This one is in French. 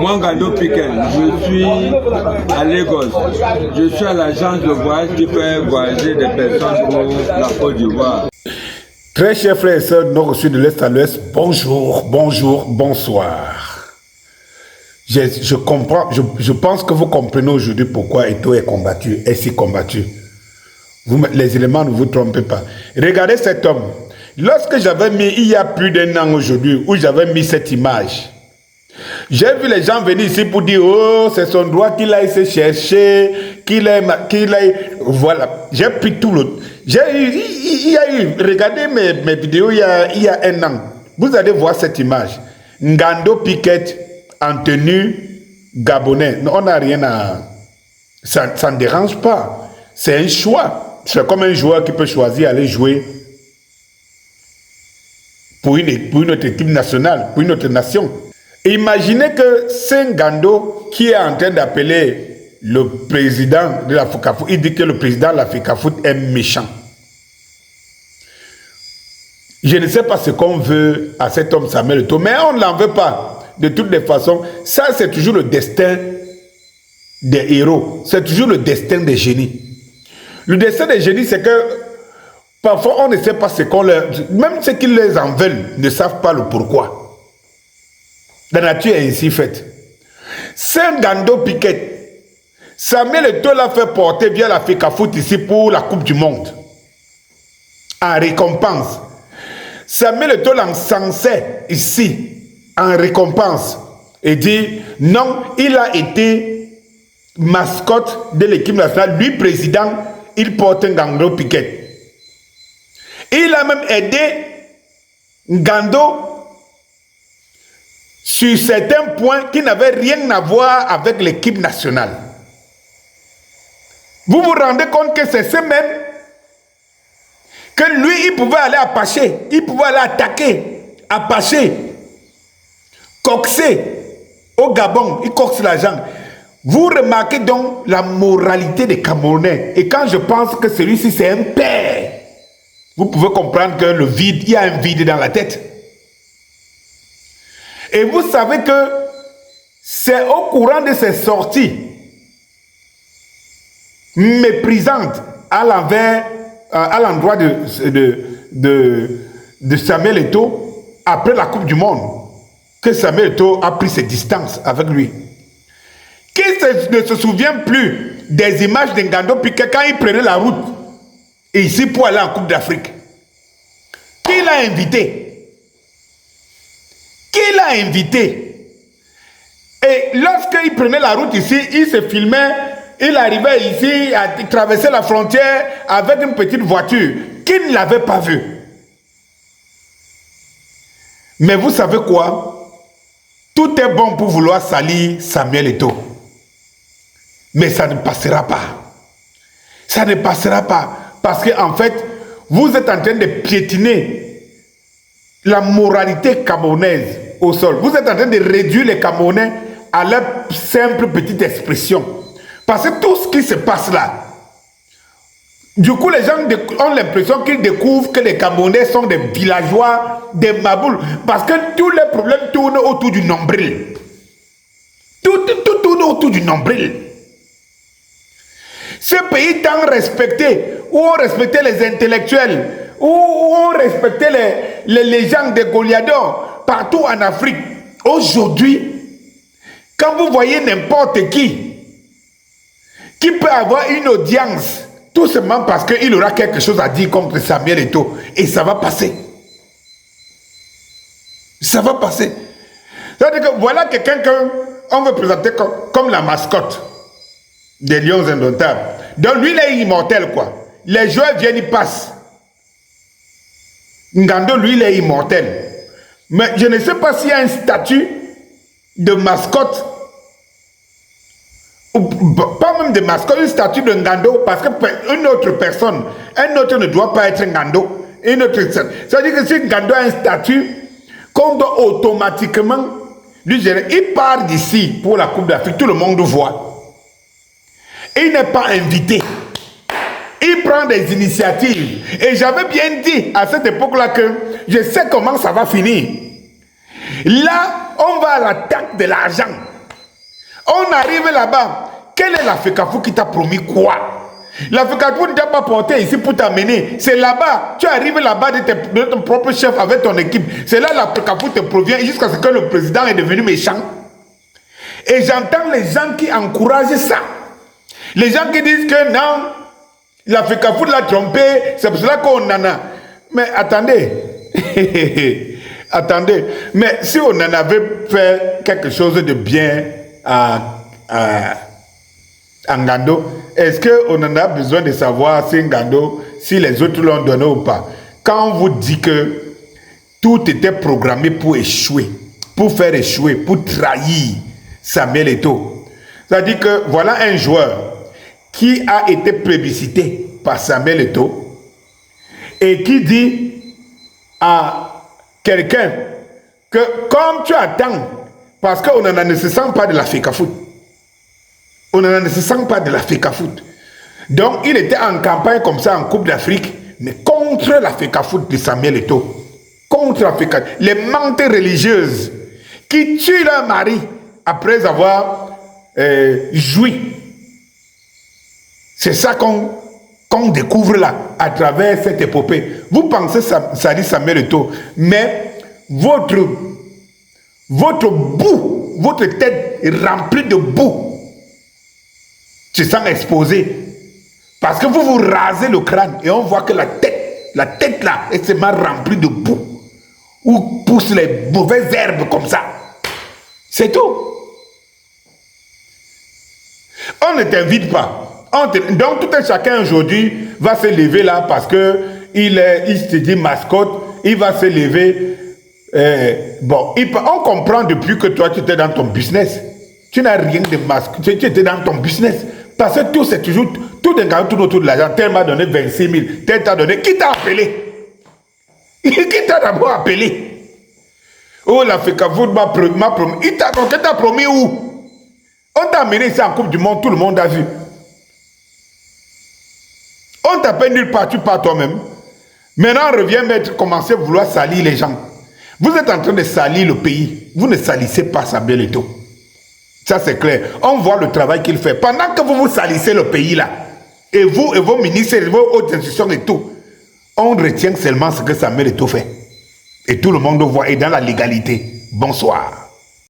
Moi, Ngando Piquet, je suis à Lagos. Je suis à l'agence de voyage qui fait voyager des personnes pour la Côte d'Ivoire. Très chers frères et sœurs, nord au sud, de l'est à l'ouest, bonjour, bonjour, bonsoir. Je comprends, je pense que vous comprenez aujourd'hui pourquoi Eto'o est combattu, est si combattu. Les éléments ne vous trompez pas. Regardez cet homme. Lorsque j'avais mis, il y a plus d'un an aujourd'hui, où j'avais mis cette image, j'ai vu les gens venir ici pour dire, oh, c'est son droit qu'il aille se chercher, qu'il aille, voilà. J'ai pris tout l'autre. Il y a eu, regardez mes vidéos il y a un an. Vous allez voir cette image. Ngando Piquet en tenue gabonais. On n'a rien à... Ça ne dérange pas. C'est un choix. C'est comme un joueur qui peut choisir aller jouer pour une autre équipe nationale, pour une autre nation. Imaginez que c'est Ngando qui est en train d'appeler le président de la FECAFOOT. Il dit que le président de la FECAFOOT est méchant. Je ne sais pas ce qu'on veut à cet homme Samuel Eto'o, mais on ne l'en veut pas. De toutes les façons, ça c'est toujours le destin des héros. C'est toujours le destin des génies. Le destin des génies, c'est que parfois on ne sait pas ce qu'on leur... Même ceux qui les en veulent ne savent pas le pourquoi. La nature est ainsi faite. C'est Ngando Piquet. Samuel Eto'o l'a fait porter via la FECAFOOT ici pour la Coupe du Monde. En récompense. Samuel Eto'o l'encensait ici en récompense et dit non, il a été mascotte de l'équipe nationale, lui président, il porte Ngando Piquet. Il a même aidé Ngando sur certains points qui n'avaient rien à voir avec l'équipe nationale. Vous vous rendez compte que c'est ce même que lui, il pouvait aller Apache, il pouvait aller attaquer Apache, coxer au Gabon, il coxe l'argent. Vous remarquez donc la moralité des Camerounais. Et quand je pense que celui-ci c'est un père, vous pouvez comprendre que le vide, il y a un vide dans la tête. Et vous savez que c'est au courant de ces sorties méprisantes à l'endroit de Samuel Eto'o, après la Coupe du Monde, que Samuel Eto'o a pris ses distances avec lui. Qui ne se souvient plus des images de Ngando Piquet quand il prenait la route ici pour aller en Coupe d'Afrique? Qui l'a invité? Qui l'a invité? Et lorsqu'il prenait la route ici, il se filmait, il arrivait ici, à traverser la frontière avec une petite voiture. Qui ne l'avait pas vu? Mais vous savez quoi? Tout est bon pour vouloir salir Samuel Eto'o. Mais ça ne passera pas. Ça ne passera pas. Parce qu'en fait, vous êtes en train de piétiner la moralité camerounaise au sol. Vous êtes en train de réduire les Camerounais à leur simple petite expression. Parce que tout ce qui se passe là, du coup les gens ont l'impression qu'ils découvrent que les Camerounais sont des villageois, des maboules. Parce que tous les problèmes tournent autour du nombril. Tout tourne autour du nombril. Ce pays tant respecté, où on respectait les intellectuels, où on respectait les légendes des Goliaths partout en Afrique. Aujourd'hui, quand vous voyez n'importe qui peut avoir une audience, tout simplement parce qu'il aura quelque chose à dire contre Samuel Eto'o, et ça va passer. Ça va passer. C'est-à-dire que voilà quelqu'un qu'on veut présenter comme la mascotte des Lions Indomptables. Donc lui, il est immortel, quoi. Les joueurs viennent, ils passent. Ngando, lui, il est immortel. Mais je ne sais pas s'il y a un statut de mascotte, ou pas même de mascotte, un statut de Ngando, parce qu'une autre personne, un autre ne doit pas être Ngando. C'est-à-dire que si Ngando a un statut, qu'on doit automatiquement lui gérer. Il part d'ici pour la Coupe d'Afrique, tout le monde voit. Il n'est pas invité. Il prend des initiatives. Et j'avais bien dit à cette époque-là que je sais comment ça va finir. Là, on va à l'attaque de l'argent. On arrive là-bas. Quelle est la FECAFOOT qui t'a promis quoi? La FECAFOOT ne t'a pas porté ici pour t'amener. C'est là-bas. Tu arrives là-bas de ton propre chef avec ton équipe. C'est là la FECAFOOT te provient jusqu'à ce que le président est devenu méchant. Et j'entends les gens qui encouragent ça. Les gens qui disent que non, la FECAFOOT l'a trompé, c'est pour cela qu'on en a. Mais attendez. Attendez. Mais si on en avait fait quelque chose de bien à Ngando, est-ce qu'on en a besoin de savoir si Ngando, si les autres l'ont donné ou pas? Quand on vous dit que tout était programmé pour échouer, pour faire échouer, pour trahir Samuel Eto'o, c'est-à-dire que voilà un joueur qui a été plébiscité par Samuel Eto'o et qui dit à quelqu'un que comme tu attends, parce qu'on ne se sent pas de la FECAFOOT, on ne se sent pas de la FECAFOOT. Donc, il était en campagne comme ça en Coupe d'Afrique, mais contre la FECAFOOT de Samuel Eto'o. Contre la FECAFOOT. Les mantes religieuses qui tuent leur mari après avoir joui. C'est ça qu'on découvre là, à travers cette épopée. Vous pensez ça dit Samuel Eto'o, mais votre boue, votre tête est remplie de boue. Se sent exposé. Parce que vous vous rasez le crâne et on voit que la tête là est seulement remplie de boue. Où poussent les mauvaises herbes comme ça. C'est tout. On ne t'invite pas. Donc tout un chacun aujourd'hui va se lever là parce que il se dit mascotte. Il va se lever. On comprend depuis que toi tu étais dans ton business. Tu n'as rien de mascotte. Tu étais dans ton business. Parce que tout, c'est toujours, tout d'un gars, tout autour de l'argent. Tel m'a donné 26 000, tel t'a donné. Qui t'a appelé? Qui t'a d'abord appelé? Oh, la FECAFOOT m'a promis. Il t'a promis où? On t'a amené ici en Coupe du Monde, tout le monde a vu. On t'appelle nulle part, tu pars toi-même. Maintenant, on revient commencer à vouloir salir les gens. Vous êtes en train de salir le pays. Vous ne salissez pas Samuel Eto'o. Ça, c'est clair. On voit le travail qu'il fait. Pendant que vous salissez le pays là, et vous, et vos ministres, et vos hautes institutions et tout, on retient seulement ce que Samuel Eto'o fait. Et tout le monde voit, et dans la légalité. Bonsoir.